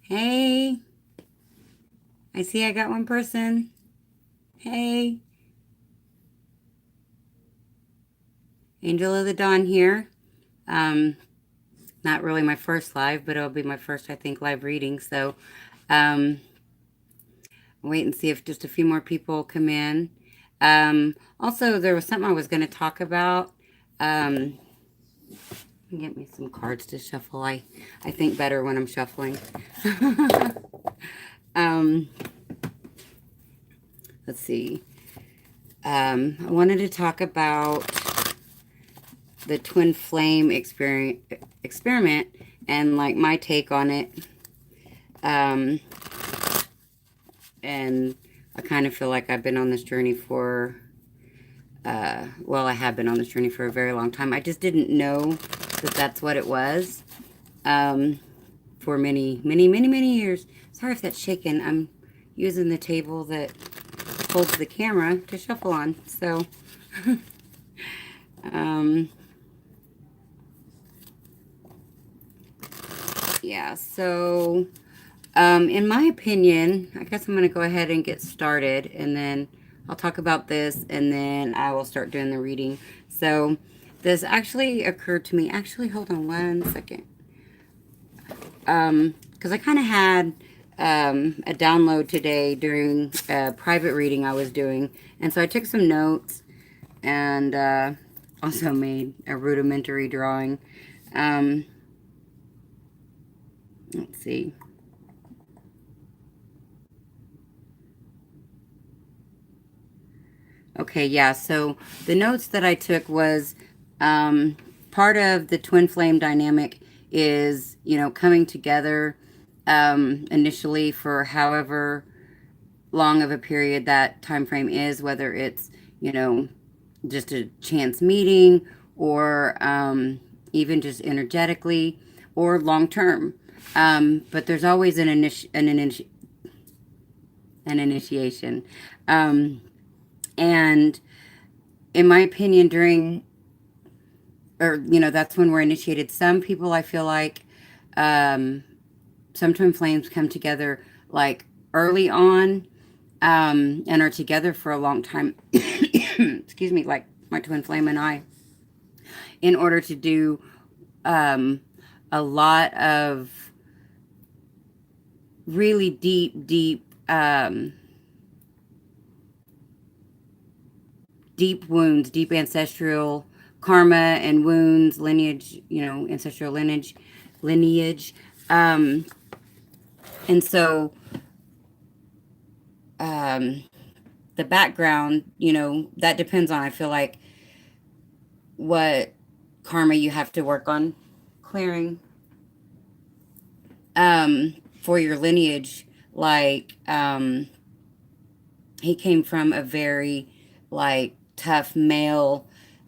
Hey, I see I got one person. Hey, Angel of the Dawn here. Um, Not really my first live, but it'll be my first, I think, live reading. So, um, wait and see if just a few more people come in. Also, there was something I was going to talk about. Um, Get me some cards to shuffle. I think better when I'm shuffling. um, let's see. I wanted to talk about the twin flame experiment and like my take on it. Um, and I kind of feel like I've been on this journey for, well, I have been on this journey for a very long time. I just didn't know that that's what it was for many, many, many, many years. Sorry if that's shaking. I'm using the table that holds the camera to shuffle on. So, um, yeah, so in my opinion, I guess I'm going to go ahead and get started, and then I'll talk about this, and then I will start doing the reading. So this actually occurred to me. Actually, hold on one second. Because I kind of had a download today during a private reading I was doing, and so I took some notes and also made a rudimentary drawing. Let's see. Okay, yeah, so the notes that I took was part of the twin flame dynamic is, coming together initially for however long of a period that time frame is, whether it's, you know, just a chance meeting or even just energetically or long term. But there's always an initiation. And in my opinion, during, or, that's when we're initiated. Some people, I feel like, um, some twin flames come together like early on and are together for a long time. Excuse me, like my twin flame and I, in order to do um, a lot of really deep wounds, deep ancestral karma and wounds, lineage, ancestral lineage. Um, and so um, the background, that depends on, I feel like, what karma you have to work on clearing for your lineage. Like, he came from a very, like, tough male,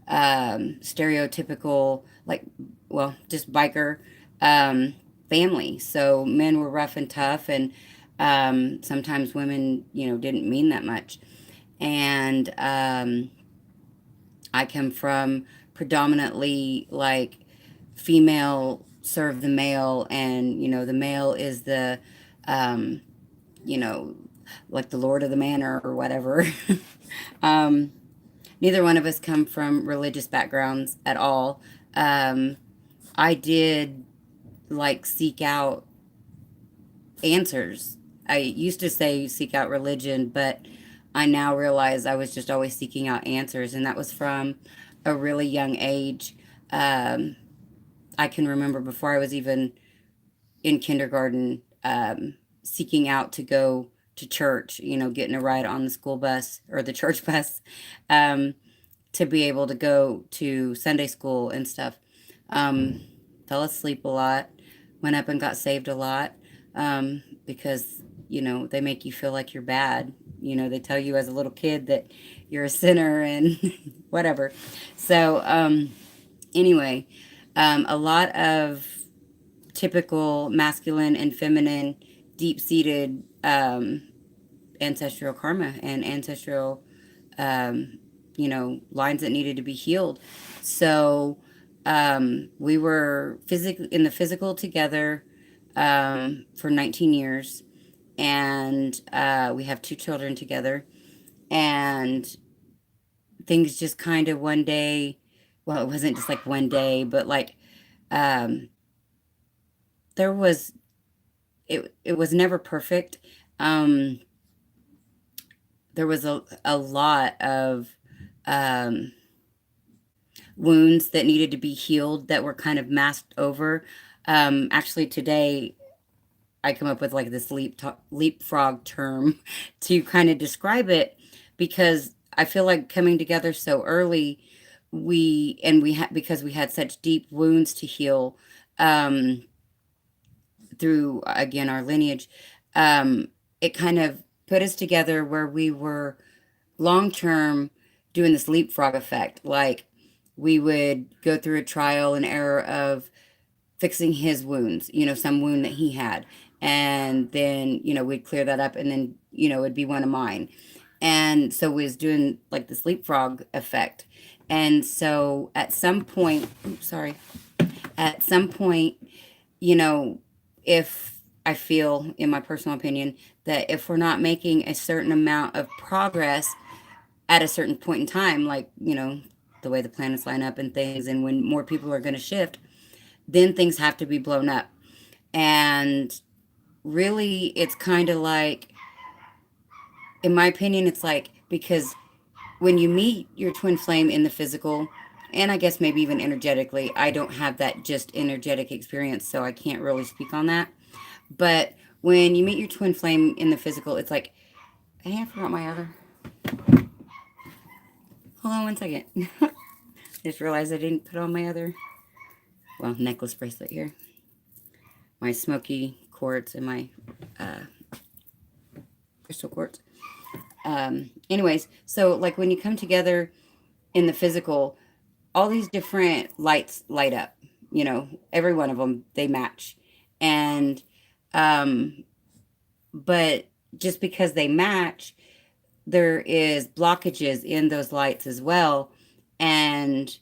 stereotypical, like, well, just biker um, family. So men were rough and tough, and sometimes women, didn't mean that much. And I come from predominantly like female serve the male, and the male is the um, you know like the lord of the manor or whatever. um, Neither one of us come from religious backgrounds at all. um, I did like seek out answers. I used to say seek out religion, but I now realize I was just always seeking out answers, and that was from a really young age. Um, I can remember before I was even in kindergarten, seeking out to go to church, getting a ride on the school bus or the church bus, um, to be able to go to Sunday school and stuff. Um, Fell asleep a lot, went up and got saved a lot, because, they make you feel like you're bad. They tell you as a little kid that you're a sinner and whatever. So, anyway, a lot of typical masculine and feminine, deep seated ancestral karma and ancestral, lines that needed to be healed. So we were physically in the physical together, for 19 years, and we have two children together. And things just kind of one day, well, it wasn't just like one day, but like um, there was it was never perfect. Um, there was a lot of um, wounds that needed to be healed that were kind of masked over. Actually, today I come up with like this leapfrog term to kind of describe it, because I feel like coming together so early, we had, because we had such deep wounds to heal, um, through again our lineage. um, it kind of put us together where we were long term doing this leapfrog effect. Like we would go through a trial and error of fixing his wounds, some wound that he had. And then, we'd clear that up, and then, it'd be one of mine. And so we was doing like this leapfrog effect. And so at some point, oops, sorry, at some point, you know, if I feel, in my personal opinion, that if we're not making a certain amount of progress at a certain point in time, like, the way the planets line up and things, and when more people are going to shift, then things have to be blown up. And really, it's kind of like, in my opinion, it's like, because when you meet your twin flame in the physical, and I guess maybe even energetically, I don't have that just energetic experience, so I can't really speak on that. But when you meet your twin flame in the physical, it's like, hey, I forgot my other. Hold on one second. Just realized I didn't put on my other, well, necklace bracelet here. My smoky quartz and my uh, crystal quartz. Anyways, so like when you come together in the physical, all these different lights light up. Every one of them, they match. And um, but just because they match, there is blockages in those lights as well. And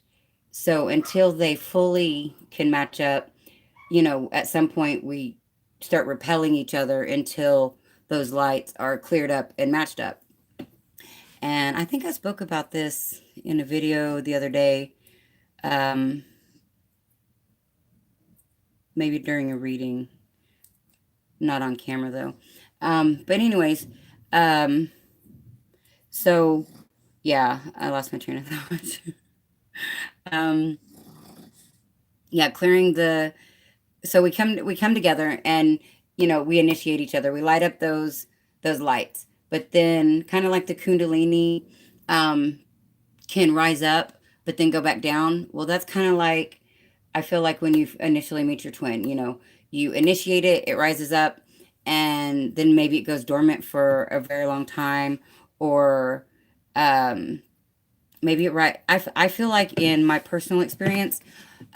so until they fully can match up, at some point we start repelling each other until those lights are cleared up and matched up. And I think I spoke about this in a video the other day, um, maybe during a reading, not on camera though. But anyways, um, so yeah, I lost my train of thought. um, yeah, clearing the, so we come together, and we initiate each other. We light up those lights, but then kind of like the kundalini, um, can rise up but then go back down. Well, that's kind of like, I feel like when you initially meet your twin, you initiate it, it rises up, and then maybe it goes dormant for a very long time, or um, maybe it right. I feel like in my personal experience,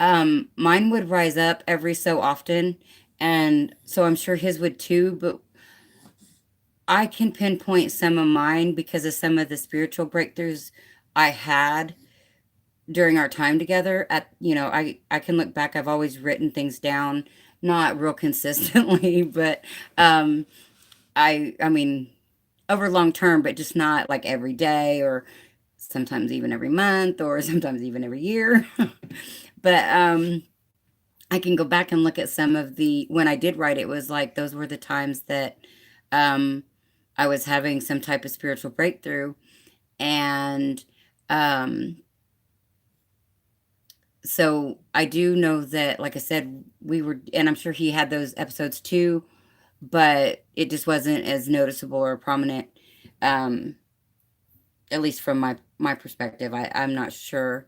mine would rise up every so often, and so I'm sure his would too. But I can pinpoint some of mine because of some of the spiritual breakthroughs I had during our time together. I can look back, I've always written things down, not real consistently, but um I mean, over long term, but just not like every day, or sometimes even every month, or sometimes even every year. But I can go back and look at some of the, when I did write, it was like those were the times that um I was having some type of spiritual breakthrough. And um so I do know that, like I said, we were, and I'm sure he had those episodes too, but it just wasn't as noticeable or prominent, um, at least from my perspective. I'm not sure.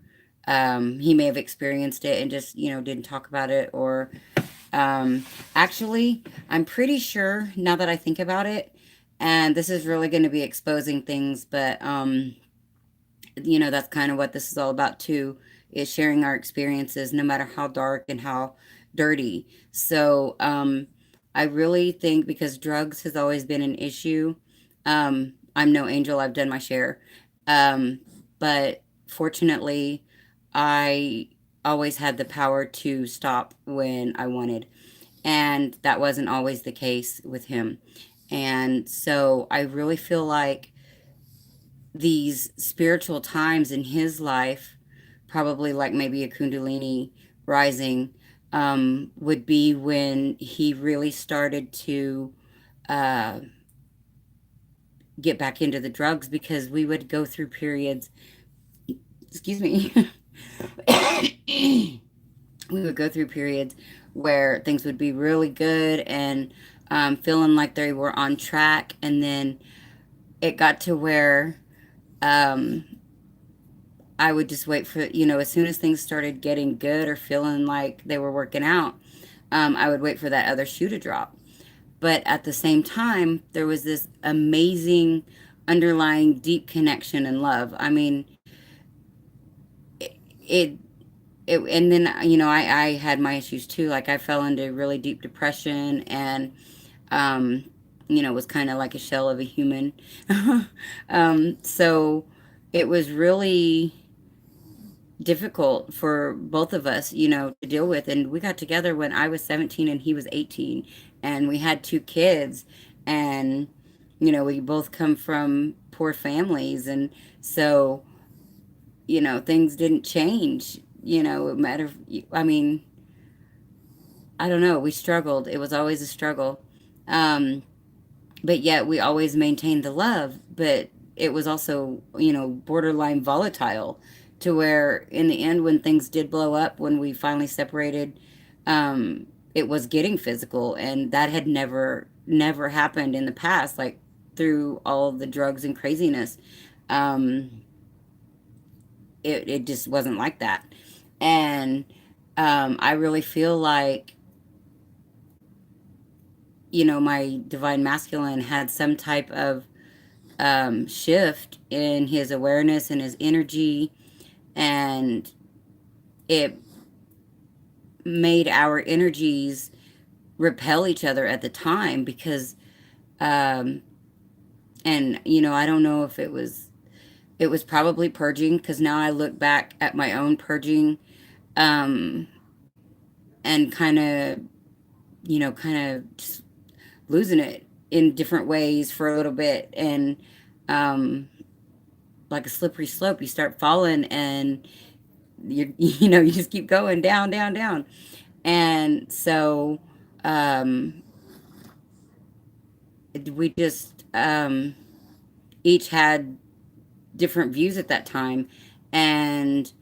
He may have experienced it and just didn't talk about it, or actually, I'm pretty sure now that I think about it, and this is really going to be exposing things, but that's kind of what this is all about too, is sharing our experiences, no matter how dark and how dirty. So I really think, because drugs has always been an issue, I'm no angel, I've done my share. um, but fortunately, I always had the power to stop when I wanted. And that wasn't always the case with him. And so I really feel like these spiritual times in his life, probably like maybe a Kundalini rising, would be when he really started to uh, get back into the drugs, because we would go through periods, excuse me, we would go through periods where things would be really good and feeling like they were on track. And then it got to where um, I would just wait for, as soon as things started getting good or feeling like they were working out, I would wait for that other shoe to drop. But at the same time, there was this amazing underlying deep connection and love. I mean, it, and then, I had my issues too. Like I fell into really deep depression and, um, was kind of like a shell of a human. So it was really difficult for both of us, to deal with. And we got together when I was 17 and he was 18, and we had two kids. And, we both come from poor families. And so, things didn't change. Matter, I mean, I don't know. We struggled. It was always a struggle. Um, but yet we always maintained the love. But it was also, borderline volatile, to where in the end, when things did blow up, when we finally separated, it was getting physical. And that had never happened in the past, like through all of the drugs and craziness. Um, it just wasn't like that. And I really feel like, my divine masculine had some type of shift in his awareness and his energy, and it made our energies repel each other at the time. Because um, and I don't know if it was probably purging, because now I look back at my own purging, um, and kind of just losing it in different ways for a little bit. And um, like a slippery slope, you start falling, and you just keep going down, down, down. And so um, we just each had different views at that time, and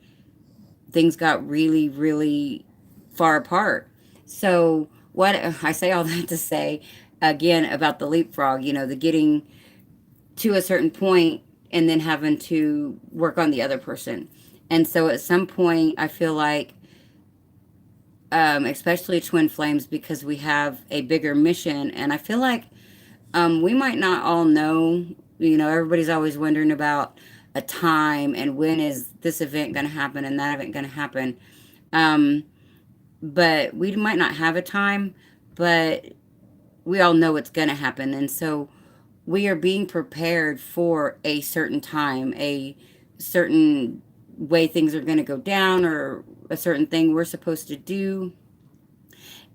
things got really, really far apart. So what I say all that to say again about the leapfrog, the getting to a certain point and then having to work on the other person. And so at some point, I feel like, especially Twin Flames, because we have a bigger mission, and I feel like we might not all know. Everybody's always wondering about a time and when is this event going to happen and that event going to happen. Um, but we might not have a time, but we all know it's going to happen. And so we are being prepared for a certain time, a certain way things are going to go down, or a certain thing we're supposed to do.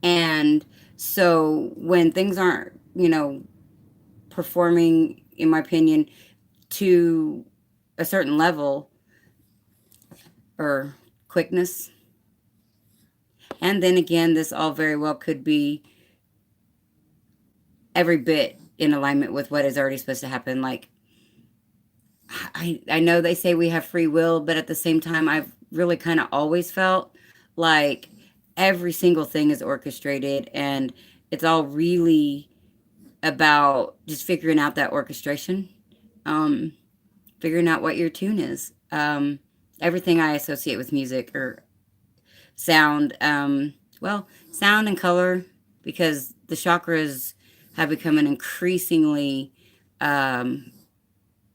And so when things aren't, performing, in my opinion, to a certain level or quickness, and then again, this all very well could be every bit in alignment with what is already supposed to happen. Like, I know they say we have free will, but at the same time, I've really kind of always felt like every single thing is orchestrated, and it's all really about just figuring out that orchestration, um, figuring out what your tune is. Everything I associate with music or sound, well, sound and color, because the chakras have become an increasingly um,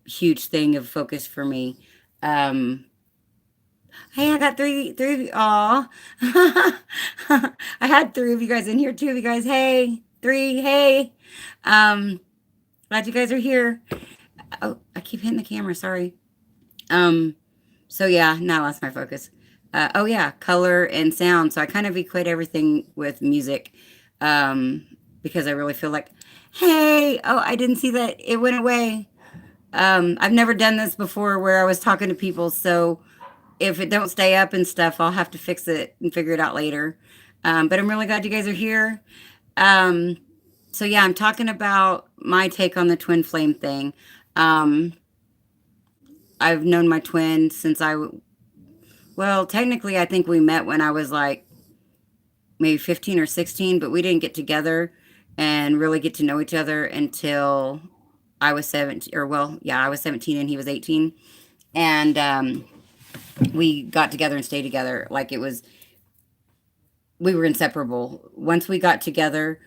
huge thing of focus for me. Um, hey, I got three of you. Aw. I had three of you guys in here, two of you guys. Hey, three. Hey. Um, Glad you guys are here. Oh, I keep hitting the camera. Sorry. Um, so yeah, now I lost my focus. Oh yeah, color and sound. So I kind of equate everything with music. because I really feel like, hey, oh, I didn't see that. It went away. I've never done this before where I was talking to people. So if it don't stay up and stuff, I'll have to fix it and figure it out later. But I'm really glad you guys are here. Um, so yeah, I'm talking about my take on the twin flame thing. Um, I've known my twin since well, technically, I think we met when I was like maybe 15 or 16, but we didn't get together and really get to know each other until I was 17, or well, yeah, I was 17 and he was 18. And we got together and stayed together. Like we were inseparable. Once we got together,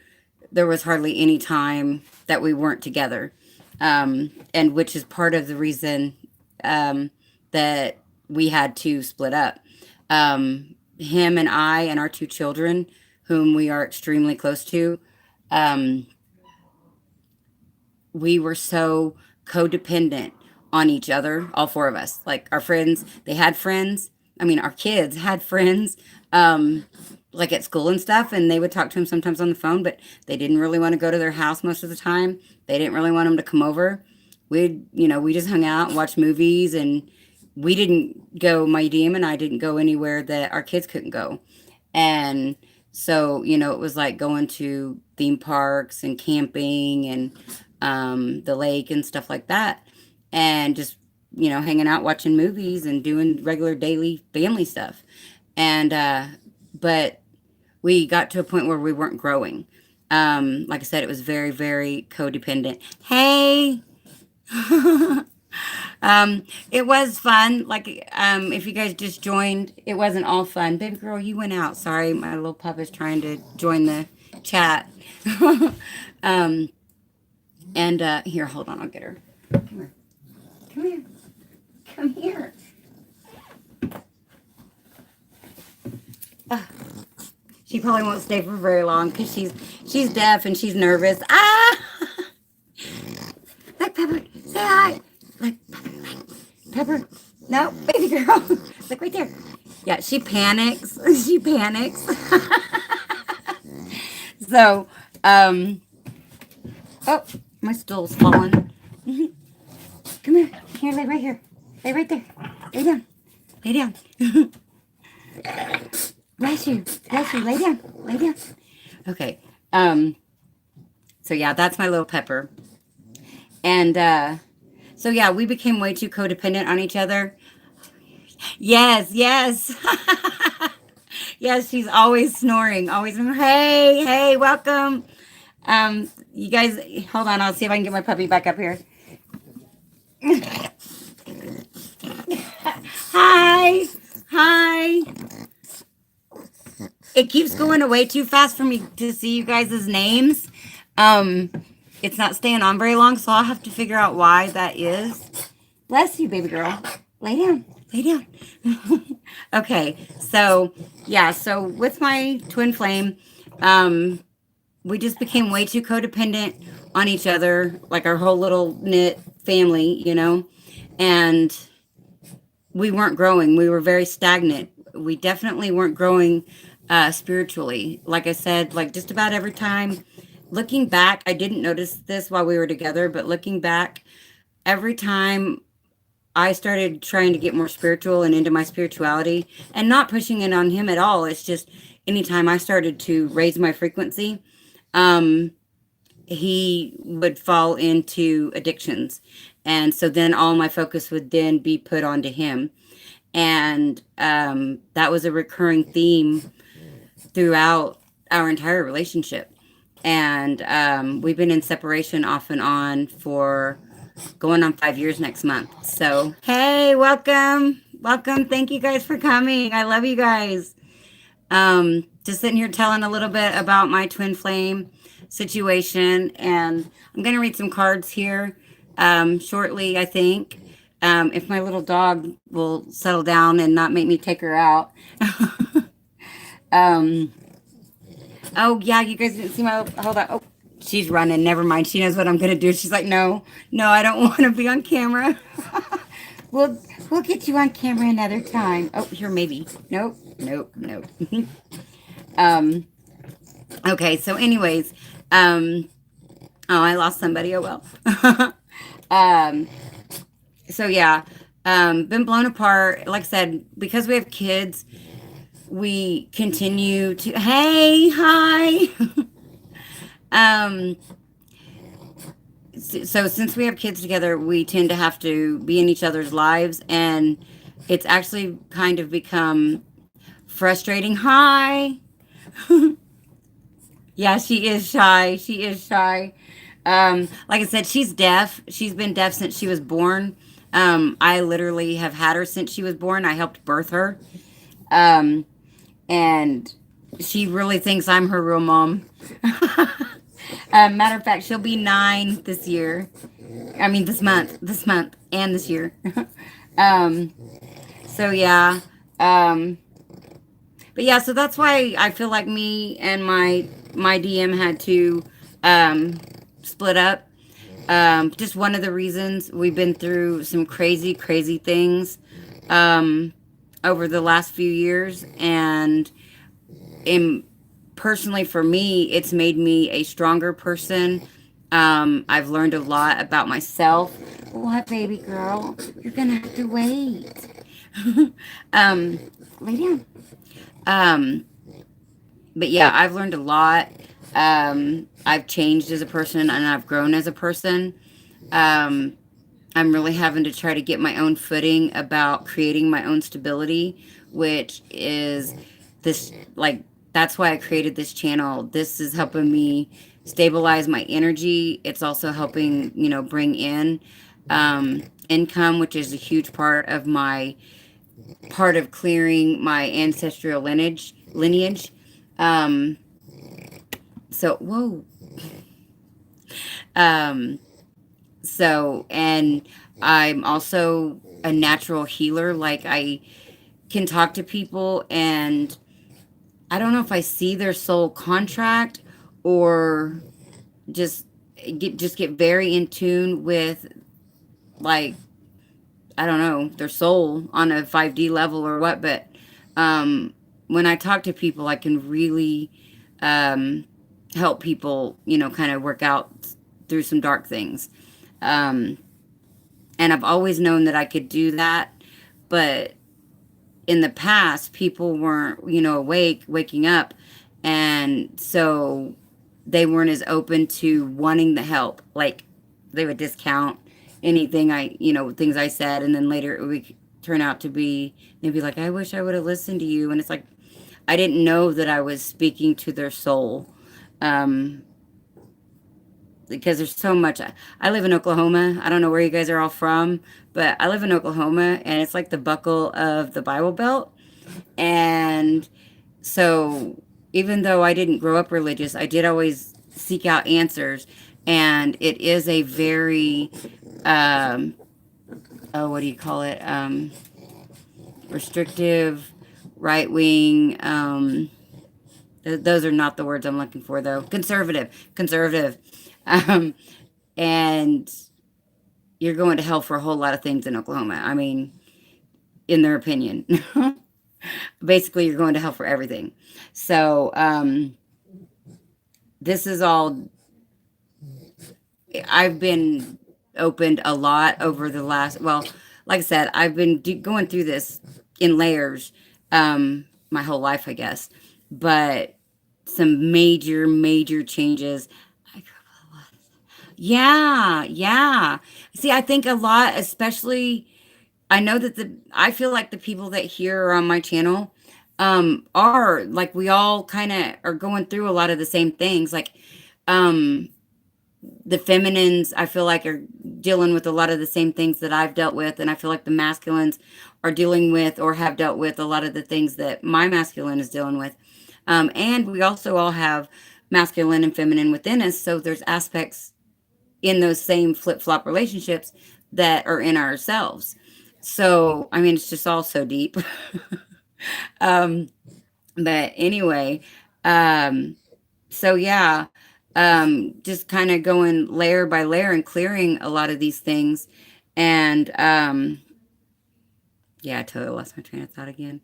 there was hardly any time that we weren't together. And which is part of the reason that we had to split up. Him and I and our two children, whom we are extremely close to, um, we were so codependent on each other, all four of us. Like our friends, they had friends. I mean, our kids had friends, like at school and stuff, and they would talk to him sometimes on the phone, but they didn't really want to go to their house most of the time. They didn't really want him to come over. We just hung out and watched movies, and we didn't go, my DM and I didn't go anywhere that our kids couldn't go. And so, it was like going to theme parks and camping and the lake and stuff like that. And just, hanging out, watching movies and doing regular daily family stuff. And, but we got to a point where we weren't growing. Like I said, it was very, very codependent. Hey, it was fun. Like, if you guys just joined, it wasn't all fun. Baby girl, you went out. Sorry, my little pup is trying to join the chat. um, and here, hold on, I'll get her. Come here. Come here. Come here. She probably won't stay for very long because she's deaf and she's nervous. Ah! Look, Pepper, say hi. Look, Pepper. No, baby girl. Look right there. Yeah, she panics. She panics. So, oh, my stool's falling. Come here. Here, lay right here. Lay right there. Lay down. Lay down. Bless you. Bless you. Lay down. Lay down. Okay. So yeah, that's my little Pepper. And so yeah, we became way too codependent on each other. Yes, yes. Yes, she's always snoring. Always, hey, hey, welcome. You guys, hold on. I'll see if I can get my puppy back up here. Hi, hi. It keeps going away too fast for me to see you guys' names. It's not staying on very long, so I'll have to figure out why that is. Bless you, baby girl. Lay down. Lay down. Okay, so yeah, so with my twin flame, we just became way too codependent on each other, like our whole little knit family, and we weren't growing. We were very stagnant. We definitely weren't growing spiritually. Like I said, like just about every time, looking back, I didn't notice this while we were together, but looking back, every time I started trying to get more spiritual and into my spirituality and not pushing it on him at all. It's just anytime I started to raise my frequency, he would fall into addictions. And so then all my focus would then be put onto him. And that was a recurring theme throughout our entire relationship. And we've been in separation off and on for going on 5 years next month. So, hey, welcome. Welcome. Thank you guys for coming. I love you guys. Just sitting here telling a little bit about my twin flame situation. And I'm going to read some cards here shortly, I think. If my little dog will settle down and not make me take her out. Oh, yeah, you guys didn't see my, hold on. Oh, she's running. Never mind. She knows what I'm going to do. She's like, no, I don't want to be on camera. We'll get you on camera another time. Oh, here, maybe. Nope. Okay, so anyways, um, oh, I lost somebody. Oh well. um, so yeah, been blown apart. Like I said, because we have kids, we continue to. Hey, hi. um, so since we have kids together, we tend to have to be in each other's lives, and it's actually kind of become frustrating. Hi. Yeah, she is shy. She is shy. Like I said, she's deaf. She's been deaf since she was born. I literally have had her since she was born. I helped birth her. Um, and she really thinks I'm her real mom. Matter of fact, she'll be 9 this year. I mean, this month, and this year. um, so yeah. Um, but yeah, so that's why I feel like me and my DM had to um, split up. Just one of the reasons we've been through some crazy, crazy things um, over the last few years, and in, personally for me, it's made me a stronger person. I've learned a lot about myself. What, baby girl? You're gonna have to wait. um, lay down. Um, but yeah, I've learned a lot. I've changed as a person and I've grown as a person. Um, I'm really having to try to get my own footing about creating my own stability, which is this like that's why I created this channel. This is helping me stabilize my energy. It's also helping, bring in income, which is a huge part of clearing my ancestral lineage. Um, so whoa. Um, and I'm also a natural healer. Like I can talk to people and I don't know if I see their soul contract or just get very in tune with, like, I don't know, their soul on a 5D level or what, but um when I talk to people I can really um help people, kind of work out through some dark things. Um and I've always known that I could do that, but in the past people weren't, waking up, and so they weren't as open to wanting the help. Like they would discount anything things I said, and then later it would turn out to be, they'd be like, I wish I would have listened to you. And it's like I didn't know that I was speaking to their soul. um because there's so much. I live in Oklahoma. I don't know where you guys are all from, but I live in Oklahoma, and it's like the buckle of the Bible Belt. And so, even though I didn't grow up religious, I did always seek out answers. And it is a very, um, oh, what do you call it? Restrictive, right wing. Those are not the words I'm looking for, though. Conservative. Um, and you're going to hell for a whole lot of things in Oklahoma. I mean, in their opinion. Basically, you're going to hell for everything. So, this is all, I've been opened a lot over the last, well, like I said, I've been going through this in layers my whole life, I guess. But some major, major changes. Yeah, yeah. See, I think a lot, especially, I know that I feel like the people that here are on my channel are like, we all kind of are going through a lot of the same things. Like, um, the feminines, I feel like, are dealing with a lot of the same things that I've dealt with. And I feel like the masculines are dealing with or have dealt with a lot of the things that my masculine is dealing with. And we also all have masculine and feminine within us. So there's aspects in those same flip flop relationships that are in ourselves. So, I mean, it's just all so deep. um, but anyway, um, so yeah, just kind of going layer by layer and clearing a lot of these things. And yeah, I totally lost my train of thought again.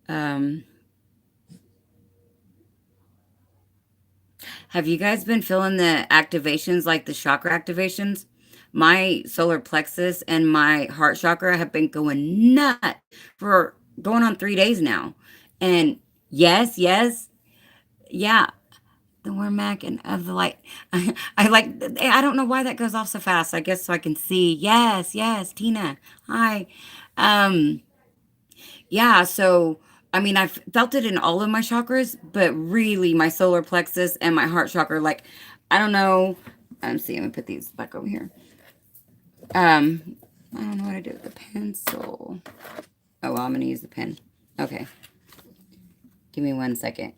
Um, Have you guys been feeling the activations, like the chakra activations? My solar plexus and my heart chakra have been going nuts for going on 3 days now. And yes, yes, yeah, the Wormack and of the light. I like, I don't know why that goes off so fast. I guess so I can see. Yes, yes, Tina. Hi. Um, yeah, so I mean, I've felt it in all of my chakras, but really my solar plexus and my heart chakra, like, I don't know. I'm seeing, let me put these back over here. I don't know what to do with the pencil. Oh, well, I'm gonna use the pen. Okay, give me 1 second.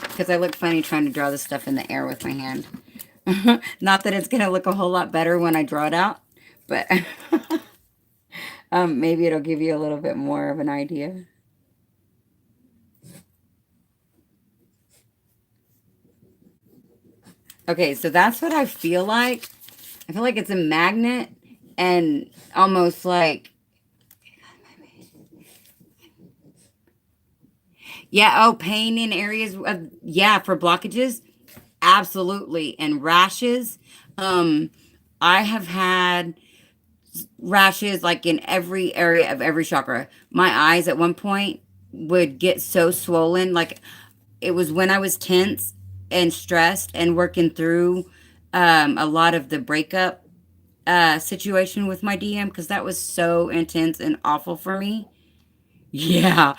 Because I look funny trying to draw this stuff in the air with my hand. Not that it's gonna look a whole lot better when I draw it out, but maybe it'll give you a little bit more of an idea. Okay, so that's what I feel like. I feel like it's a magnet and almost like, yeah, oh, pain in areas of, yeah, for blockages. Absolutely. And rashes. Um, I have had rashes like in every area of every chakra. My eyes at one point would get so swollen. Like it was when I was tense and stressed and working through a lot of the breakup situation with my DM because that was so intense and awful for me. Yeah.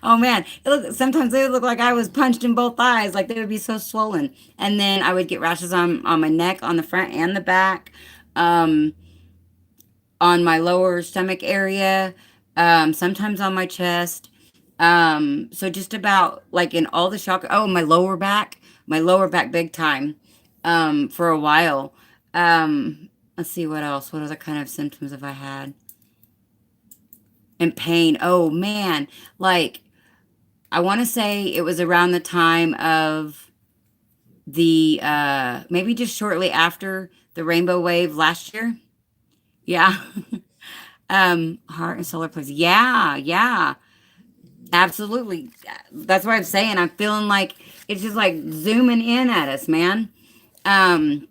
Oh man, sometimes they would look like I was punched in both eyes, like they would be so swollen. And then I would get rashes on my neck, on the front and the back, um, on my lower stomach area, sometimes on my chest. So just about like in all the chakra. Oh, my lower back big time, for a while. Let's see what else. What other kind of symptoms have I had? And pain. Oh man, like I want to say it was around the time of the maybe just shortly after the rainbow wave last year. Yeah. Heart and solar plexus. Yeah, yeah. Absolutely. That's what I'm saying. I'm feeling like it's just like zooming in at us, man. Um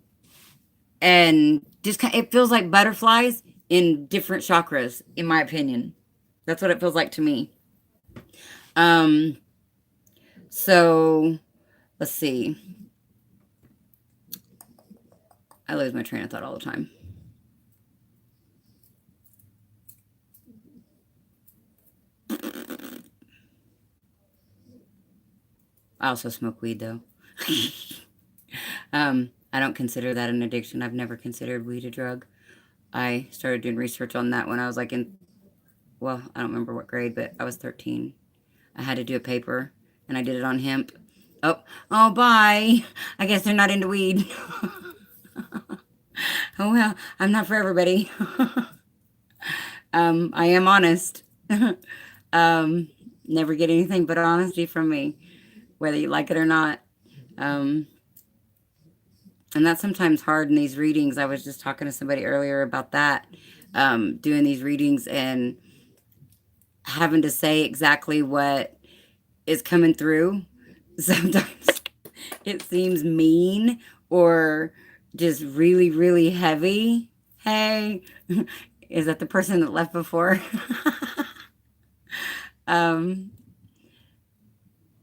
and just it feels like butterflies in different chakras in my opinion. That's what it feels like to me. Um so let's see. I lose my train of thought all the time. I also smoke weed though. I don't consider that an addiction. I've never considered weed a drug. I started doing research on that when I was like in, well, I don't remember what grade, but I was 13. I had to do a paper and I did it on hemp. Oh, oh, bye. I guess they're not into weed. Oh, well, I'm not for everybody. I am honest. um, Never get anything but honesty from me, whether you like it or not. Um, and that's sometimes hard in these readings. I was just talking to somebody earlier about that, doing these readings and having to say exactly what is coming through. Sometimes it seems mean or just really, really heavy. Hey, is that the person that left before? um,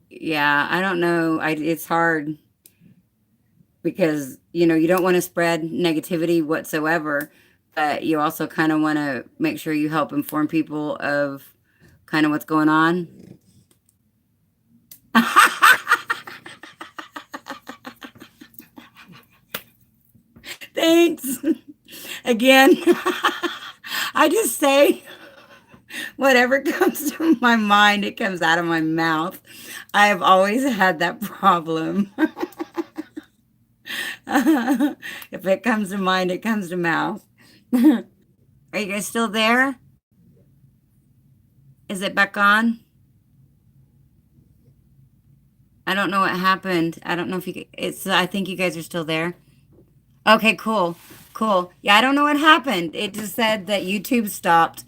yeah, I don't know. It's hard because you don't want to spread negativity whatsoever, but you also kind of want to make sure you help inform people of kind of what's going on. Thanks. Again, I just say whatever comes to my mind, it comes out of my mouth. I have always had that problem. If it comes to mind, it comes to mouth. Are you guys still there? Is it back on? I don't know what happened. I don't know if it's, I think you guys are still there. Okay, cool. Cool. Yeah, I don't know what happened. It just said that YouTube stopped.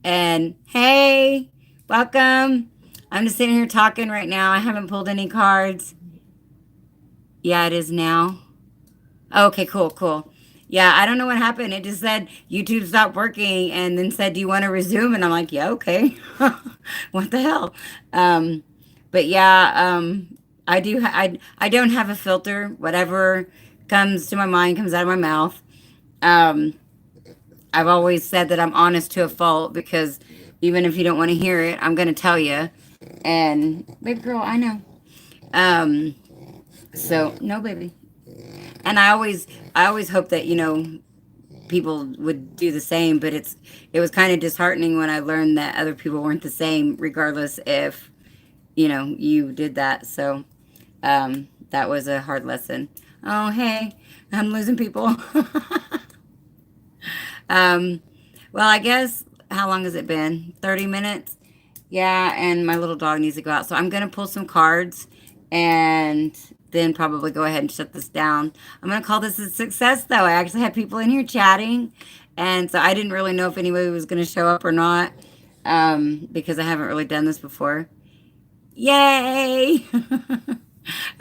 And hey, welcome. I'm just sitting here talking right now. I haven't pulled any cards. Yeah, it is now. Okay, cool, cool. Yeah, I don't know what happened. It just said YouTube stopped working and then said, "Do you want to resume?" And I'm like, "Yeah, okay." What the hell? Um, but yeah, I do. I don't have a filter. Whatever comes to my mind comes out of my mouth. Um, I've always said that I'm honest to a fault because even if you don't want to hear it, I'm gonna tell you. And baby girl, I know. Um, so no, baby. And I always hope that people would do the same. But it was kind of disheartening when I learned that other people weren't the same, regardless if you did that. So that was a hard lesson. Oh hey, I'm losing people. um, well, I guess how long has it been? 30 minutes. Yeah, and my little dog needs to go out. So I'm going to pull some cards and then probably go ahead and shut this down. I'm going to call this a success, though. I actually had people in here chatting. And so I didn't really know if anybody was going to show up or not because I haven't really done this before. Yay!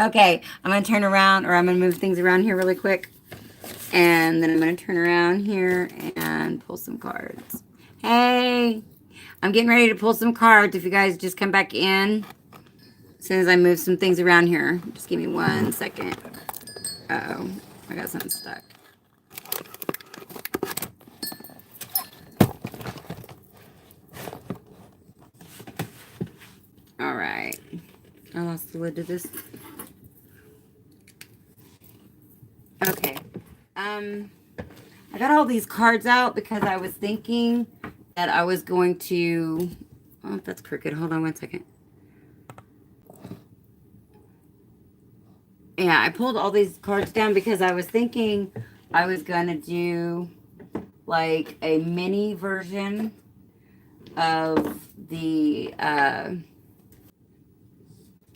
Okay, I'm going to turn around or I'm going to move things around here really quick. And then I'm going to turn around here and pull some cards. Hey! I'm getting ready to pull some cards. If you guys just come back in as soon as I move some things around here. Just give me 1 second. Uh-oh. I got something stuck. All right. I lost the lid to this. Okay. I got all these cards out because I was thinking that I was going to... Oh, that's crooked. Hold on 1 second. Yeah, I pulled all these cards down because I was thinking I was going to do like a mini version of the...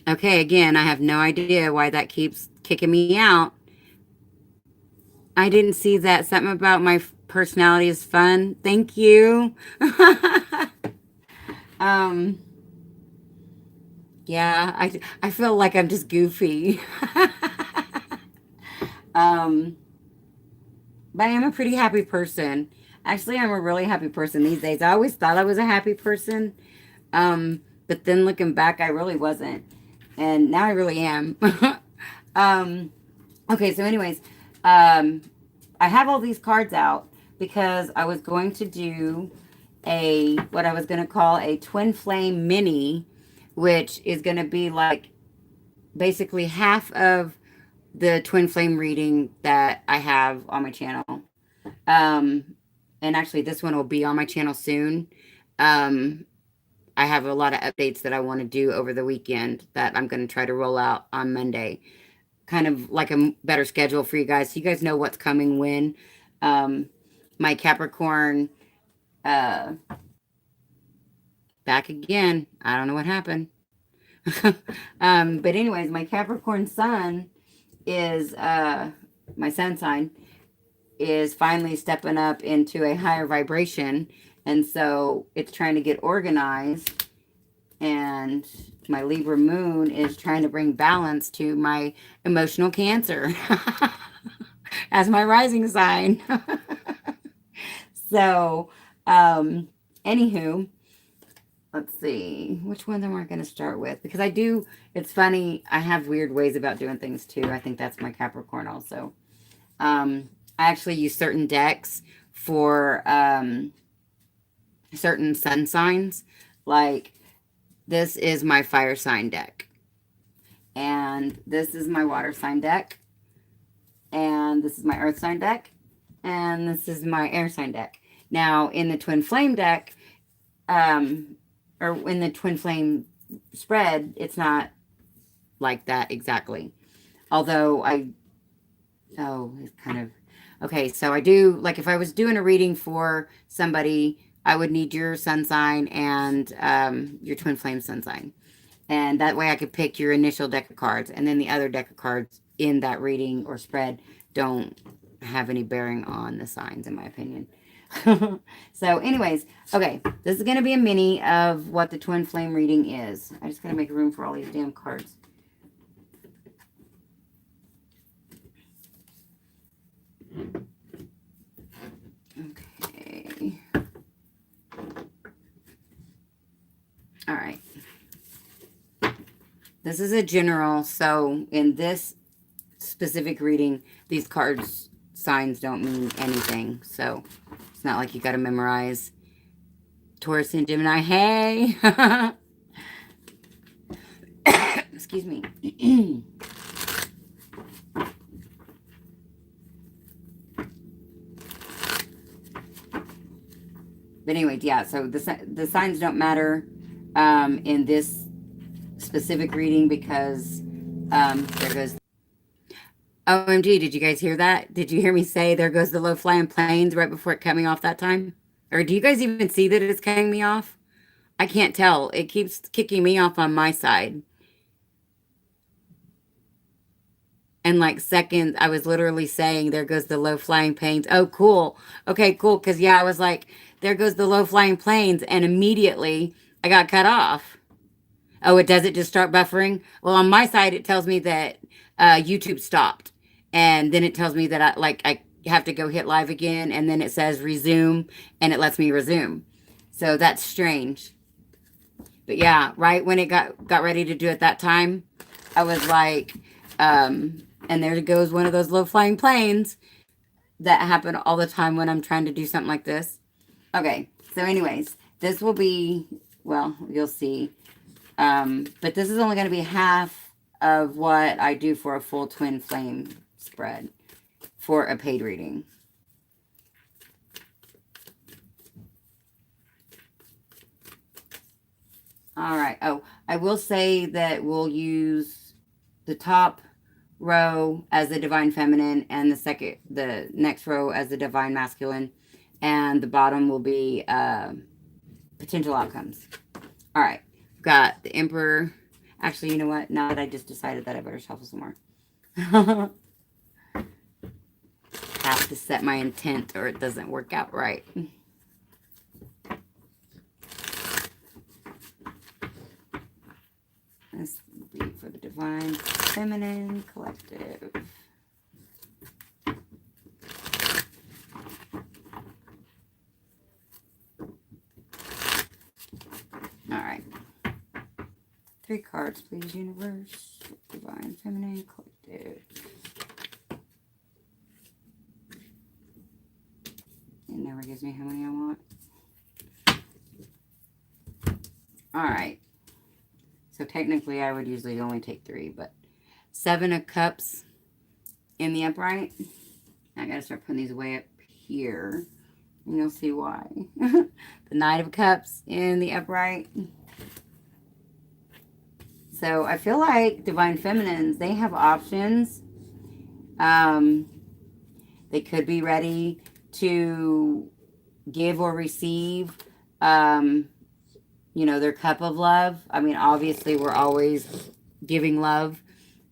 Okay, again, I have no idea why that keeps kicking me out. I didn't see that. Something about my personality is fun. Thank you. um, yeah, I feel like I'm just goofy. um, but I am a pretty happy person. Actually, I'm a really happy person these days. I always thought I was a happy person. But then looking back, I really wasn't. And now I really am. um, okay, so anyways, I have all these cards out because I was going to do what I was going to call a twin flame mini, which is going to be like basically half of the twin flame reading that I have on my channel. Um, and actually this one will be on my channel soon. I have a lot of updates that I want to do over the weekend that I'm going to try to roll out on Monday. Kind of like a better schedule for you guys, so you guys know what's coming when. My Capricorn, uh, back again. I don't know what happened. But anyways, my Capricorn sun is, my sun sign is finally stepping up into a higher vibration. And so it's trying to get organized. And my Libra moon is trying to bring balance to my emotional Cancer as my rising sign. So, anywho, let's see. Which one am I going to start with? Because it's funny, I have weird ways about doing things too. I think that's my Capricorn also. I actually use certain decks for certain sun signs. Like, this is my fire sign deck. And this is my water sign deck. And this is my earth sign deck. And this is my air sign deck. Now, in the twin flame deck, or in the twin flame spread, it's not like that exactly. Although it's kind of, okay, so I do, like if I was doing a reading for somebody, I would need your sun sign and your twin flame sun sign. And that way I could pick your initial deck of cards. And then the other deck of cards in that reading or spread don't have any bearing on the signs, in my opinion. So anyways, okay, this is going to be a mini of what the twin flame reading is. I just got to make room for all these damn cards. Okay. All right. This is a general, so in this specific reading, these cards signs don't mean anything. So it's not like you got to memorize Taurus and Gemini. Hey. Excuse me. But anyway, yeah, so the signs don't matter in this specific reading because there goes. OMG, did you guys hear that? Did you hear me say there goes the low flying planes right before it cut me off that time? Or do you guys even see that it's cutting me off? I can't tell. It keeps kicking me off on my side. And like seconds, I was literally saying, there goes the low flying planes. Oh, cool. Okay, cool. Because yeah, I was like, there goes the low flying planes. And immediately I got cut off. Oh, it does it just start buffering? Well, on my side, it tells me that YouTube stopped. And then it tells me that I have to go hit live again. And then it says resume and it lets me resume. So that's strange. But yeah, right when it got ready to do it that time, I was like, and there goes one of those low flying planes that happen all the time when I'm trying to do something like this. Okay, so anyways, this will be, well, you'll see. But this is only going to be half of what I do for a full twin flame spread for a paid reading. All right. Oh, I will say that we'll use the top row as the divine feminine and the next row as the divine masculine, and the bottom will be potential outcomes. All right. We've got the Emperor. Actually, you know what? Now that I just decided that I better shuffle some more. Have to set my intent or it doesn't work out right. This will be for the divine feminine collective. All right. 3 cards, please, universe. Divine feminine collective. It never gives me how many I want. All right. So technically, I would usually only take 3, but 7 of Cups in the upright. I gotta start putting these way up here, and you'll see why. The Knight of Cups in the upright. So I feel like Divine Feminines, they have options. They could be ready to give or receive you know, their cup of love. I mean, obviously, we're always giving love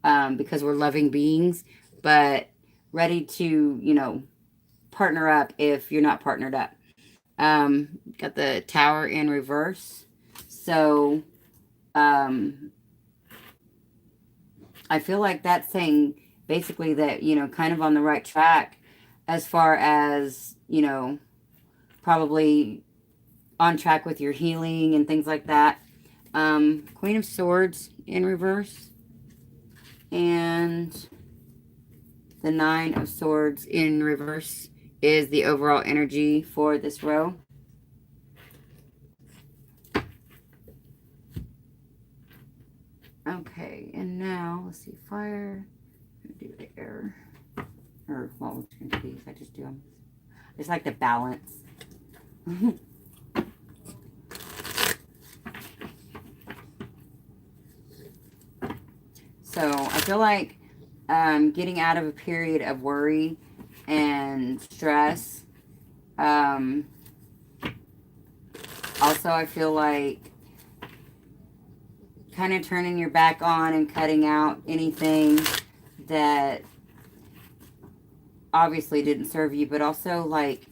because we're loving beings, but ready to, you know, partner up if you're not partnered up. Got the Tower in reverse. So, I feel like that's saying basically that, you know, kind of on the right track as far as, you know, probably on track with your healing and things like that. Queen of Swords in reverse. And the 9 of Swords in reverse is the overall energy for this row. Okay, and now, let's see, fire. I'm going to do air. Or what was going to be if I just do them. I just like to balance. So I feel like getting out of a period of worry and stress. Also, I feel like kind of turning your back on and cutting out anything that obviously didn't serve you, but also like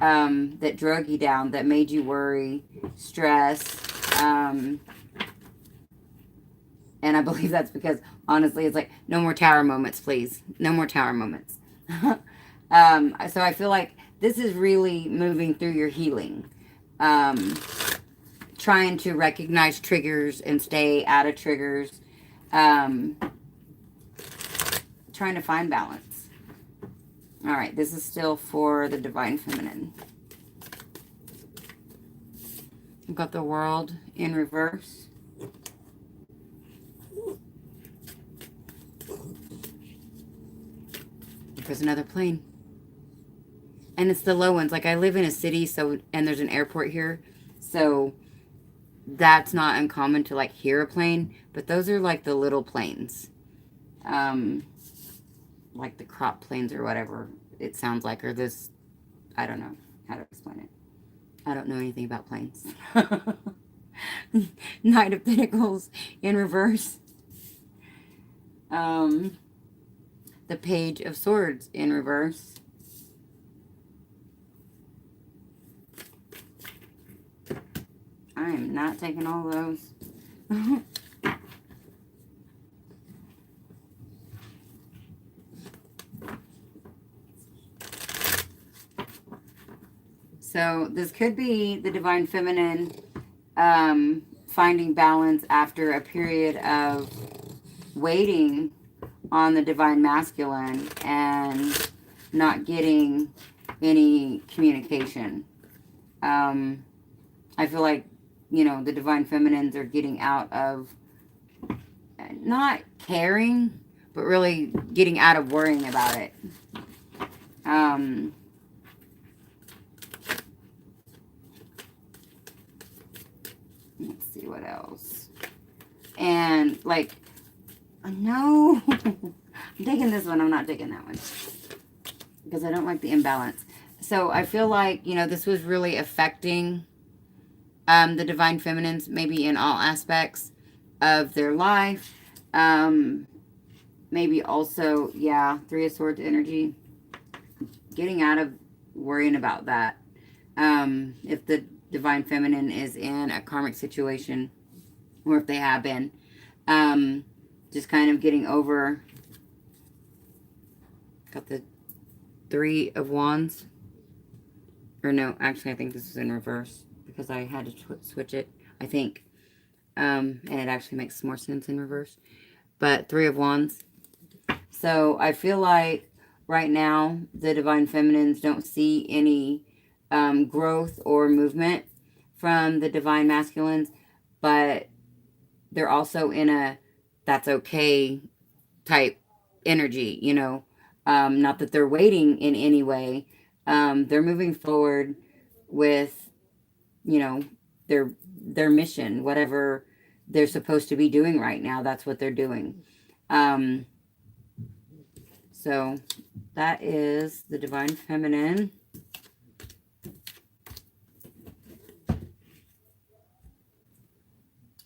that drug you down, that made you worry, stress. And I believe that's because, honestly, it's like, no more tower moments, please. No more tower moments. So I feel like this is really moving through your healing. Trying to recognize triggers and stay out of triggers. Trying to find balance. All right, this is still for the Divine Feminine. I've got the World in reverse. There's another plane. And it's the low ones. Like, I live in a city, so, and there's an airport here, so that's not uncommon to, like, hear a plane, but those are, like, the little planes. Like the crop planes or whatever it sounds like, or this, I don't know how to explain it. I don't know anything about planes. Knight of Pentacles in reverse. The Page of Swords in reverse. I am not taking all those. So this could be the Divine Feminine finding balance after a period of waiting on the Divine Masculine and not getting any communication. I feel like, you know, the Divine Feminines are getting out of not caring, but really getting out of worrying about it. Let's see what else. And, like, no. I'm taking this one. I'm not taking that one. Because I don't like the imbalance. So, I feel like, you know, this was really affecting the Divine Feminines, maybe in all aspects of their life. Maybe also, yeah, Three of Swords energy. Getting out of worrying about that. If the Divine Feminine is in a karmic situation, or if they have been, just kind of getting over. Got the Three of Wands, or no, actually I think this is in reverse because I had to switch it, I think, and it actually makes more sense in reverse, but Three of Wands. So I feel like right now the Divine Feminines don't see any growth or movement from the Divine Masculines, but they're also in a that's okay type energy, you know. Not that they're waiting in any way. They're moving forward with, you know, their mission, whatever they're supposed to be doing right now. That's what they're doing. So that is the Divine Feminine.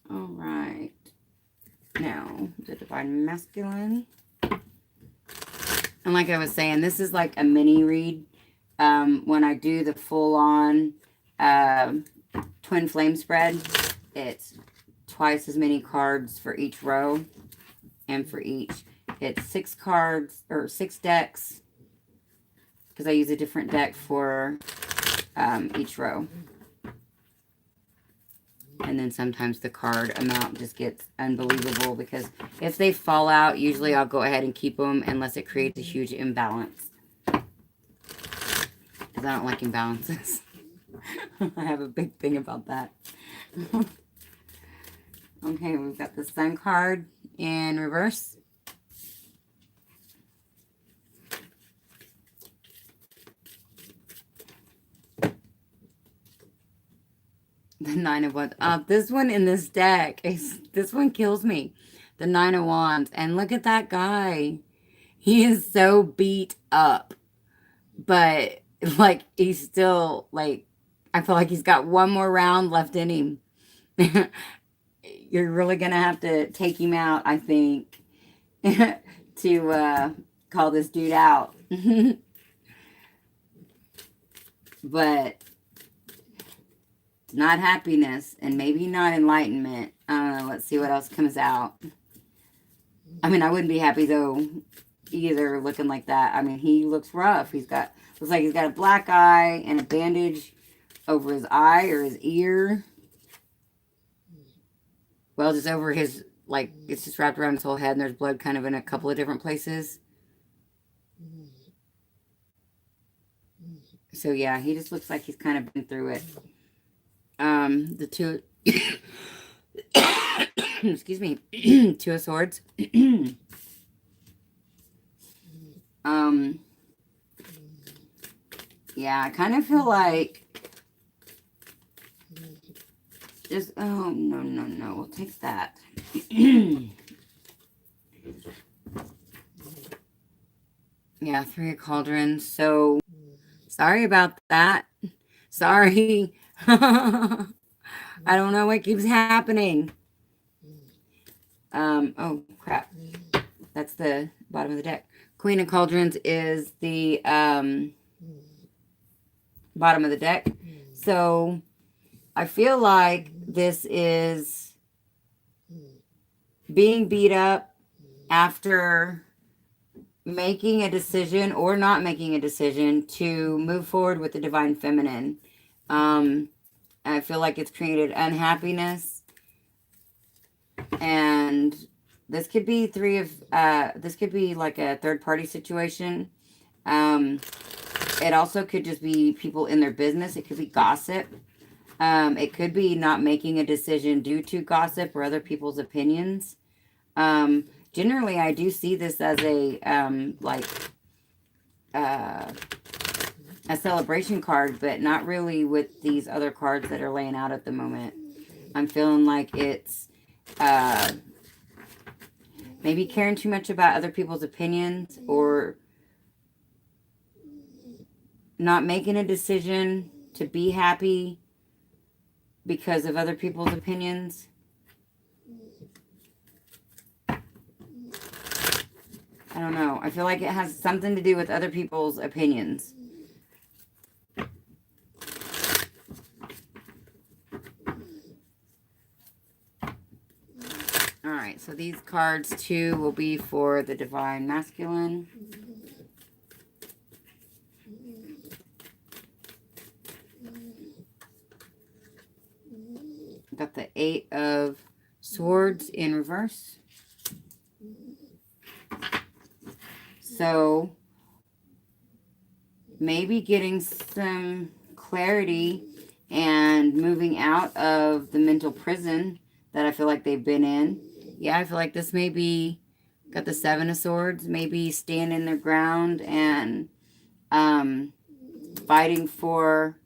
All right. Now, the Divine Masculine. And like I was saying, this is like a mini read. When I do the full-on twin flame spread, it's twice as many cards for each row. And for each, it's 6 cards, or 6 decks. Because I use a different deck for each row. And then sometimes the card amount just gets unbelievable because if they fall out, usually I'll go ahead and keep them unless it creates a huge imbalance. Because I don't like imbalances. I have a big thing about that. Okay, we've got the Sun card in reverse. The Nine of Wands. This one in this deck, this one kills me. The Nine of Wands. And look at that guy. He is so beat up. But, like, he's still, like, I feel like he's got one more round left in him. You're really going to have to take him out, I think, to call this dude out. but it's not happiness and maybe not enlightenment. Let's see what else comes out. I mean, I wouldn't be happy though either looking like that. I mean, he looks rough. Looks like he's got a black eye and a bandage over his eye or his ear. Well, just over his, like, it's just wrapped around his whole head and there's blood kind of in a couple of different places. So yeah, he just looks like he's kind of been through it. The two, excuse me, Two of Swords. Yeah, I kind of feel like just, oh, no, we'll take that. Yeah, Three of Cauldrons. So, sorry about that. Sorry. I don't know what keeps happening. Oh, crap. That's the bottom of the deck. Queen of Cauldrons is the bottom of the deck. So, I feel like this is being beat up after making a decision or not making a decision to move forward with the divine feminine. I feel like it's created unhappiness, and this could be this could be like a third party situation. It also could just be people in their business. It could be gossip. It could be not making a decision due to gossip or other people's opinions. Generally, I do see this as a celebration card, but not really with these other cards that are laying out at the moment. I'm feeling like it's maybe caring too much about other people's opinions or not making a decision to be happy because of other people's opinions. I don't know. I feel like it has something to do with other people's opinions. All right, so these cards too will be for the divine masculine. Got the Eight of Swords in reverse. So maybe getting some clarity and moving out of the mental prison that I feel like they've been in. Yeah, I feel like this may be, got the Seven of Swords, maybe standing their ground and fighting for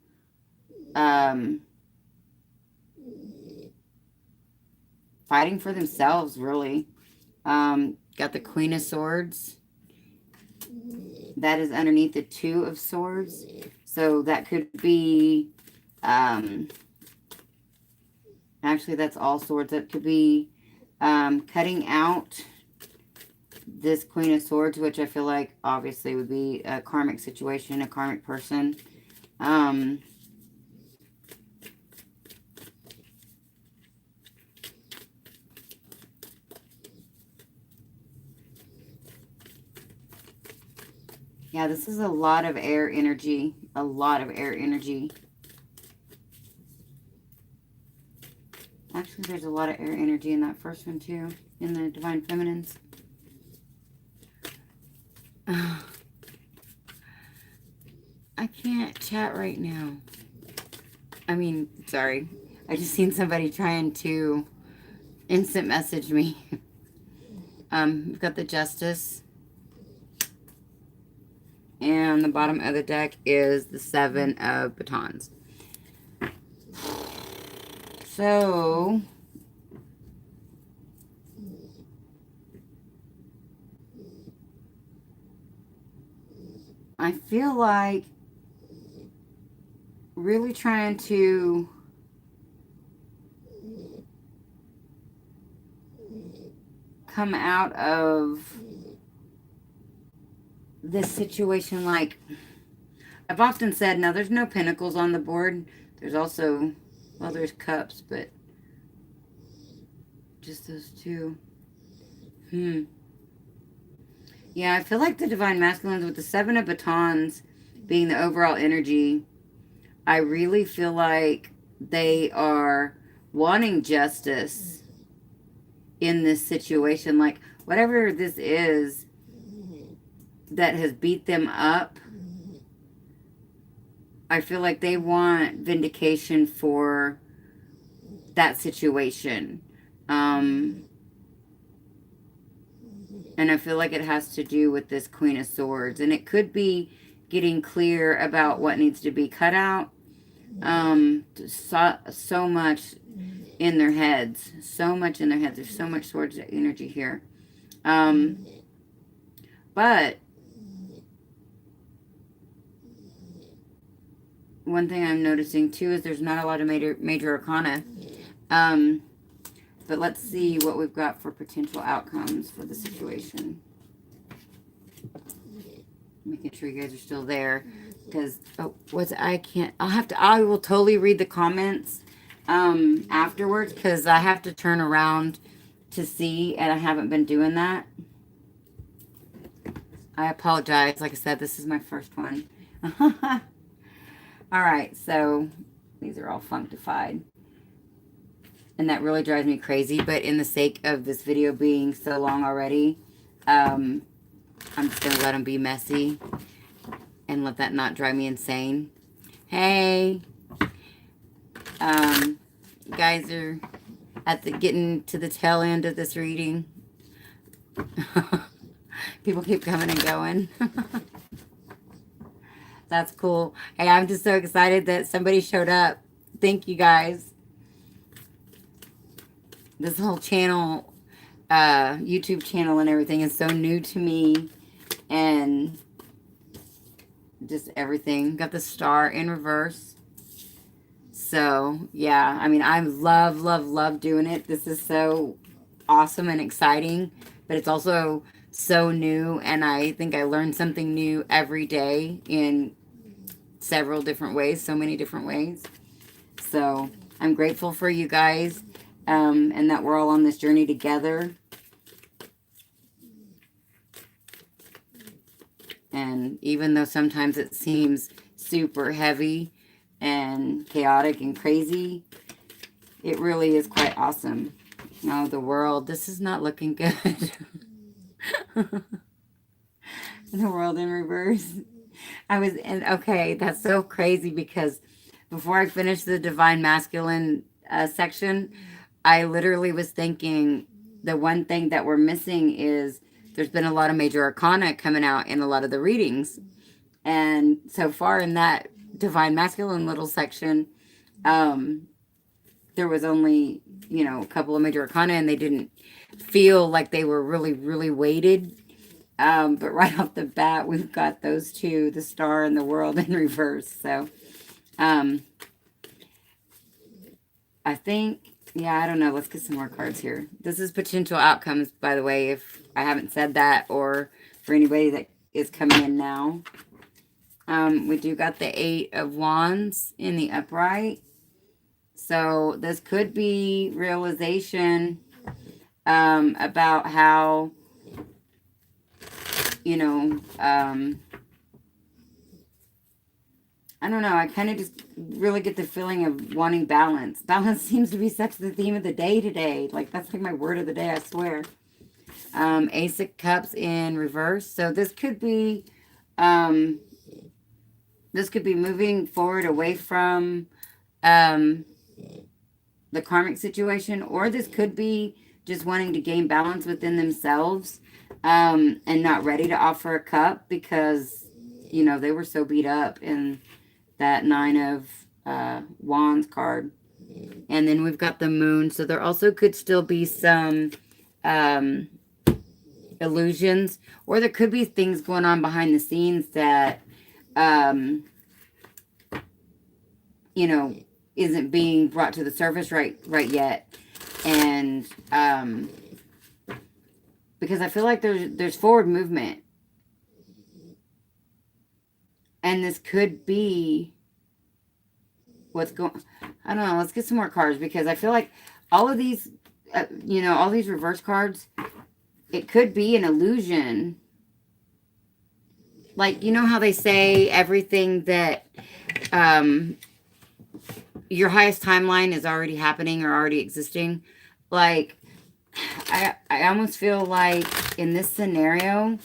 themselves, really. Got the Queen of Swords. That is underneath the Two of Swords. So that could be, actually that's all swords. That could be cutting out this Queen of Swords, which I feel like obviously would be a karmic situation, a karmic person. Yeah, this is a lot of air energy. A lot of air energy. Actually, there's a lot of air energy in that first one, too. In the Divine Feminines. I can't chat right now. I mean, sorry. I just seen somebody trying to instant message me. We've got the Justice. And the bottom of the deck is the Seven of Batons. So, I feel like really trying to come out of this situation like I've often said, now there's no pentacles on the board. There's also, well, there's cups, but just those two. Yeah, I feel like the Divine Masculines with the Seven of Batons being the overall energy, I really feel like they are wanting justice in this situation. Like, whatever this is that has beat them up, I feel like they want vindication for that situation. And I feel like it has to do with this Queen of Swords. And it could be getting clear about what needs to be cut out. So much in their heads. So much in their heads. There's so much Swords energy here. But one thing I'm noticing too is there's not a lot of major arcana. But let's see what we've got for potential outcomes for the situation. Making sure you guys are still there. Because, I will totally read the comments afterwards. Because I have to turn around to see. And I haven't been doing that. I apologize. Like I said, this is my first one. Alright, so these are all functified. And that really drives me crazy. But in the sake of this video being so long already, I'm just going to let them be messy. And let that not drive me insane. Hey. You guys are getting to the tail end of this reading. People keep coming and going. That's cool. Hey, I'm just so excited that somebody showed up. Thank you guys. This whole channel, YouTube channel and everything is so new to me. And just everything. Got the star in reverse. So, yeah. I mean, I love doing it. This is so awesome and exciting. But it's also so new. And I think I learn something new every day in several different ways. So many different ways. So, I'm grateful for you guys. And that we're all on this journey together. And even though sometimes it seems super heavy and chaotic and crazy, it really is quite awesome. Oh, the world. This is not looking good. The world in reverse. Okay, that's so crazy because before I finished the Divine Masculine section, I literally was thinking the one thing that we're missing is there's been a lot of major arcana coming out in a lot of the readings. And so far in that Divine Masculine little section, there was only, a couple of major arcana and they didn't feel like they were really, really weighted. But right off the bat, we've got those two, the star and the world in reverse. So, I think... Yeah, I don't know. Let's get some more cards here. This is potential outcomes, by the way, if I haven't said that, or for anybody that is coming in now. We do got the 8 of Wands in the upright. So this could be realization about how, I don't know. I kind of just really get the feeling of wanting balance. Balance seems to be such the theme of the day today. Like, that's like my word of the day, I swear. Ace of Cups in reverse. So this could be moving forward away from the karmic situation. Or this could be just wanting to gain balance within themselves and not ready to offer a cup because, they were so beat up and that 9 of Wands card. And then we've got the Moon. So there also could still be some illusions. Or there could be things going on behind the scenes that, isn't being brought to the surface right yet. And because I feel like there's forward movement. And this could be what's going, I don't know. Let's get some more cards because I feel like all of these, all these reverse cards, it could be an illusion. Like, you know how they say everything that your highest timeline is already happening or already existing? Like, I almost feel like in this scenario,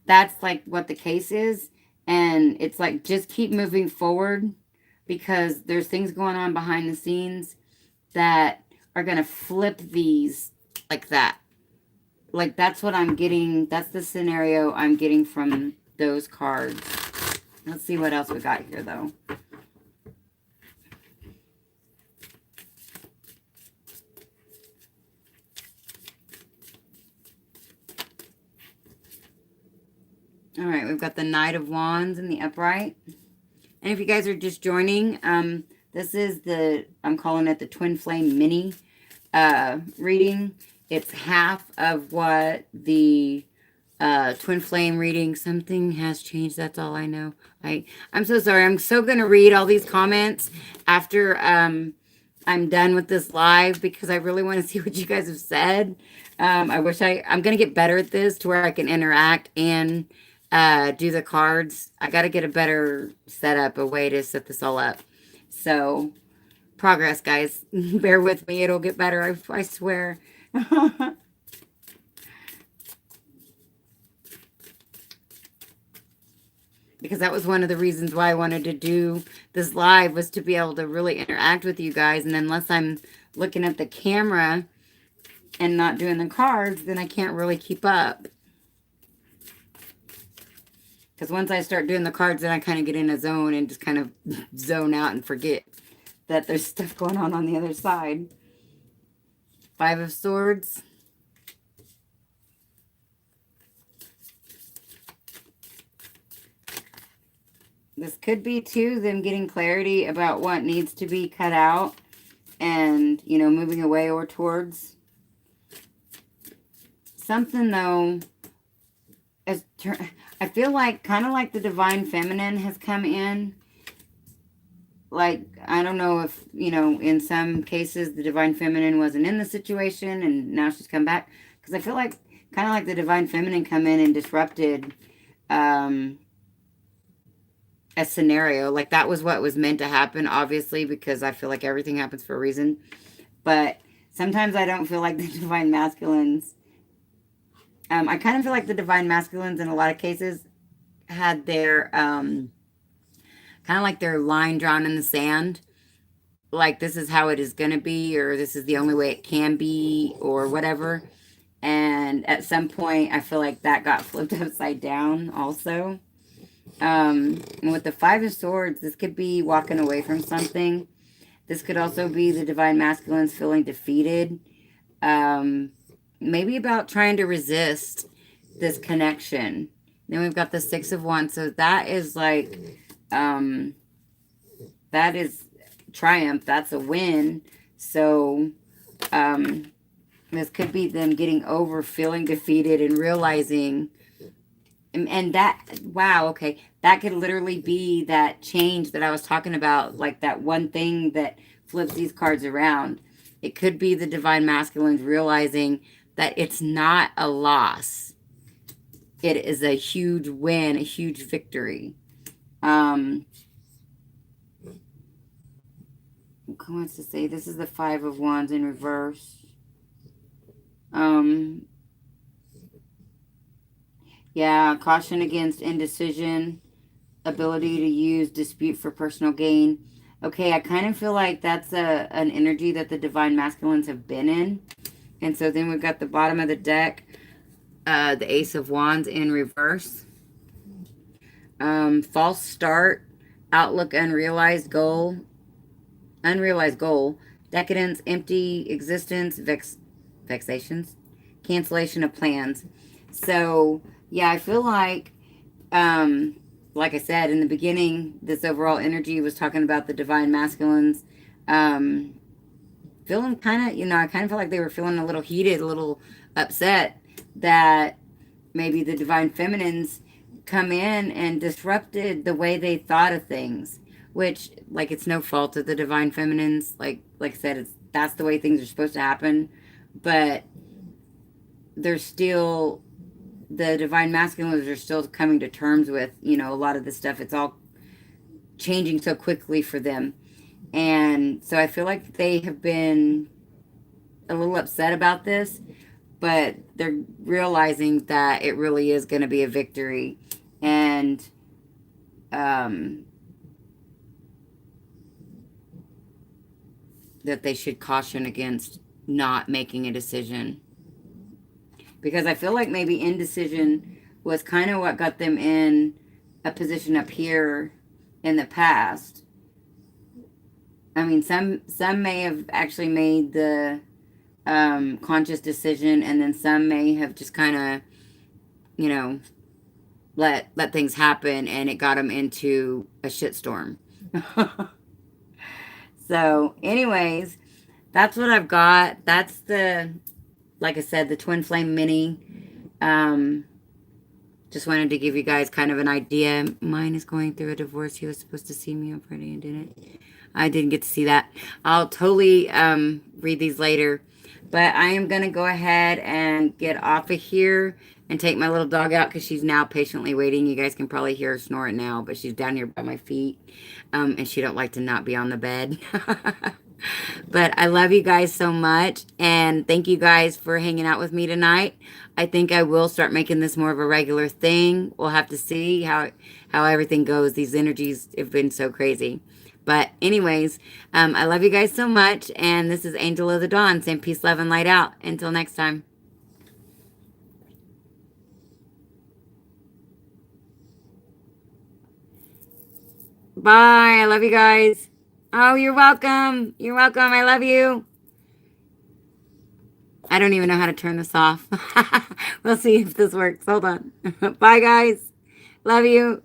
that's like what the case is. And it's like, just keep moving forward because there's things going on behind the scenes that are going to flip these like that. Like, that's what I'm getting. That's the scenario I'm getting from those cards. Let's see what else we got here, though. All right, we've got the Knight of Wands in the upright. And if you guys are just joining, this is I'm calling it the Twinflame mini reading. It's half of what the Twinflame reading. Something has changed. That's all I know. I'm so sorry. I'm so going to read all these comments after I'm done with this live because I really want to see what you guys have said. I'm going to get better at this to where I can interact and do the cards. I got to get a better setup, a way to set this all up. So, progress, guys. Bear with me. It'll get better. I swear. Because that was one of the reasons why I wanted to do this live, was to be able to really interact with you guys. And unless I'm looking at the camera and not doing the cards, then I can't really keep up. Because once I start doing the cards, then I kind of get in a zone and just kind of zone out and forget that there's stuff going on the other side. Five of Swords. This could be, too, them getting clarity about what needs to be cut out and, moving away or towards. Something, though, I feel like kind of like the Divine Feminine has come in. Like, I don't know if, in some cases the Divine Feminine wasn't in the situation and now she's come back. Because I feel like kind of like the Divine Feminine come in and disrupted a scenario. Like, that was what was meant to happen, obviously, because I feel like everything happens for a reason. But sometimes I don't feel like the Divine Masculines. I kind of feel like the Divine Masculines in a lot of cases had their, kind of like their line drawn in the sand. Like, this is how it is going to be, or this is the only way it can be, or whatever. And at some point, I feel like that got flipped upside down also. And with the Five of Swords, this could be walking away from something. This could also be the Divine Masculines feeling defeated. Maybe about trying to resist this connection. Then we've got the Six of Wands. So that is like, that is triumph. That's a win. So, this could be them getting over feeling defeated and realizing, and that, wow, okay, that could literally be that change that I was talking about, like that one thing that flips these cards around. It could be the Divine Masculines realizing that it's not a loss. It is a huge win, a huge victory. Who wants to say this is the Five of Wands in reverse? Yeah, caution against indecision, ability to use dispute for personal gain. Okay, I kind of feel like that's an energy that the Divine Masculines have been in. And so then we've got the bottom of the deck, the Ace of Wands in reverse. False start, outlook, unrealized goal, decadence, empty existence, vexations, cancellation of plans. So, yeah, I feel like I said in the beginning, this overall energy was talking about the Divine Masculines feeling kind of, I kind of felt like they were feeling a little heated, a little upset that maybe the Divine Feminines come in and disrupted the way they thought of things, which, like, it's no fault of the divine feminines. Like I said, it's that's the way things are supposed to happen. But there's still the divine masculines are still coming to terms with, a lot of this stuff. It's all changing so quickly for them. And so I feel like they have been a little upset about this, but they're realizing that it really is going to be a victory. And um, that they should caution against not making a decision. Because I feel like maybe indecision was kind of what got them in a position up here in the past. I mean, some may have actually made the conscious decision, and then some may have just kind of, you know, let things happen, and it got them into a shitstorm. So, anyways, that's what I've got. That's like I said, the Twin Flame Mini. Um, just wanted to give you guys kind of an idea. Mine is going through a divorce. He was supposed to see me on Friday and didn't. I didn't get to see that. I'll totally read these later. But I am going to go ahead and get off of here and take my little dog out because she's now patiently waiting. You guys can probably hear her snoring now, but she's down here by my feet. And she don't like to not be on the bed. But I love you guys so much. And thank you guys for hanging out with me tonight. I think I will start making this more of a regular thing. We'll have to see how everything goes. These energies have been so crazy. But anyways, I love you guys so much. And this is Angel of the Dawn saying peace, love, and light out. Until next time. Bye. I love you guys. Oh, you're welcome. You're welcome. I love you. I don't even know how to turn this off. We'll see if this works. Hold on. Bye, guys. Love you.